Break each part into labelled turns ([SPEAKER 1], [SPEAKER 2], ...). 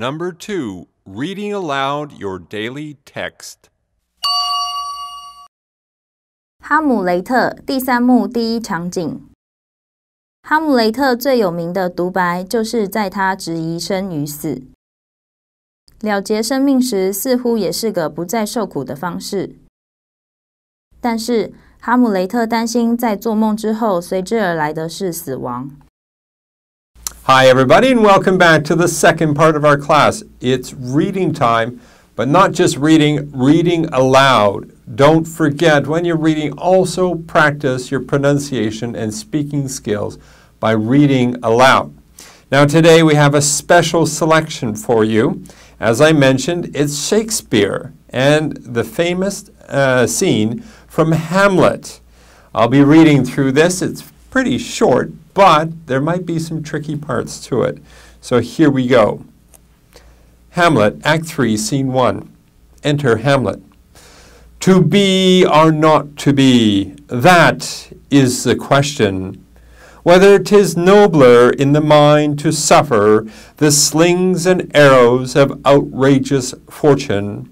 [SPEAKER 1] Number 2, reading aloud your daily text.
[SPEAKER 2] 哈姆雷特第3幕第1场景。哈姆雷特最有名的独白就是在他质疑生与死。了结生命时似乎也是个不再受苦的方式。但是哈姆雷特担心在做梦之后随之而来的是死亡。
[SPEAKER 1] Hi everybody and welcome back to the second part of our class. It's reading time, but not just reading, reading aloud. Don't forget when you're reading, also practice your pronunciation and speaking skills by reading aloud. Now today we have a special selection for you. As I mentioned, it's Shakespeare and the famous scene from Hamlet. I'll be reading through this. It's pretty short, but there might be some tricky parts to it. So here we go. Hamlet, Act 3, Scene 1. Enter Hamlet. To be or not to be, that is the question. Whether 'tis nobler in the mind to suffer the slings and arrows of outrageous fortune,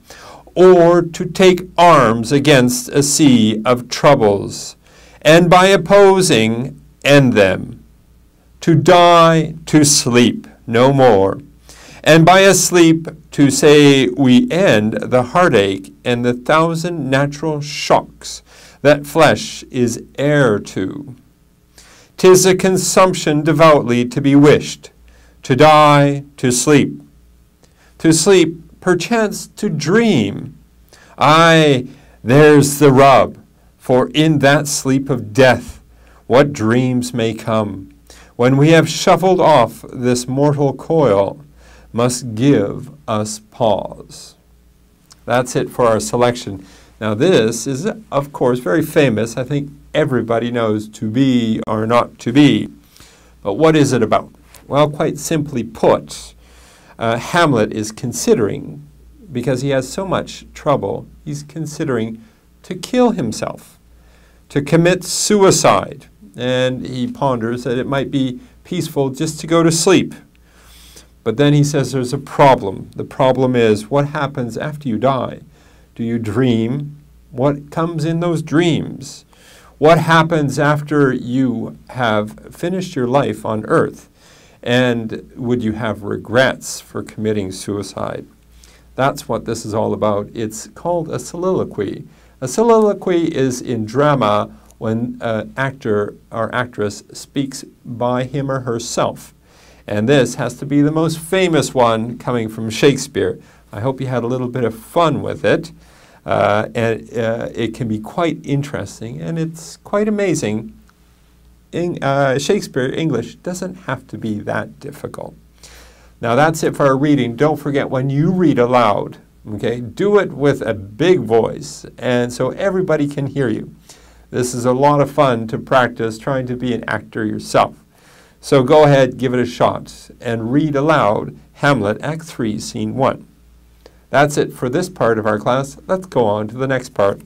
[SPEAKER 1] or to take arms against a sea of troubles, and by opposing end them, to die, to sleep, no more, and by a sleep to say we end the heartache and the 1,000 natural shocks that flesh is heir to. 'Tis a consumption devoutly to be wished, to die, to sleep, perchance to dream. Aye, there's the rub, for in that sleep of death what dreams may come, when we have shuffled off this mortal coil, must give us pause. That's it for our selection. Now this is, of course, very famous. I think everybody knows to be or not to be. But what is it about? Well, quite simply put, Hamlet is considering, because he has so much trouble, he's considering to kill himself, to commit suicide. And he ponders that it might be peaceful just to go to sleep. But then he says there's a problem. The problem is, what happens after you die? Do you dream? What comes in those dreams? What happens after you have finished your life on earth? And would you have regrets for committing suicide? That's what this is all about. It's called a soliloquy. A soliloquy is in drama when an actor or actress speaks by him or herself. And this has to be the most famous one coming from Shakespeare. I hope you had a little bit of fun with it. It can be quite interesting, and it's quite amazing. Shakespeare English doesn't have to be that difficult. Now that's it for our reading. Don't forget when you read aloud, okay, do it with a big voice and so everybody can hear you. This is a lot of fun to practice trying to be an actor yourself. So go ahead, give it a shot, and read aloud Hamlet, Act 3, Scene 1. That's it for this part of our class. Let's go on to the next part.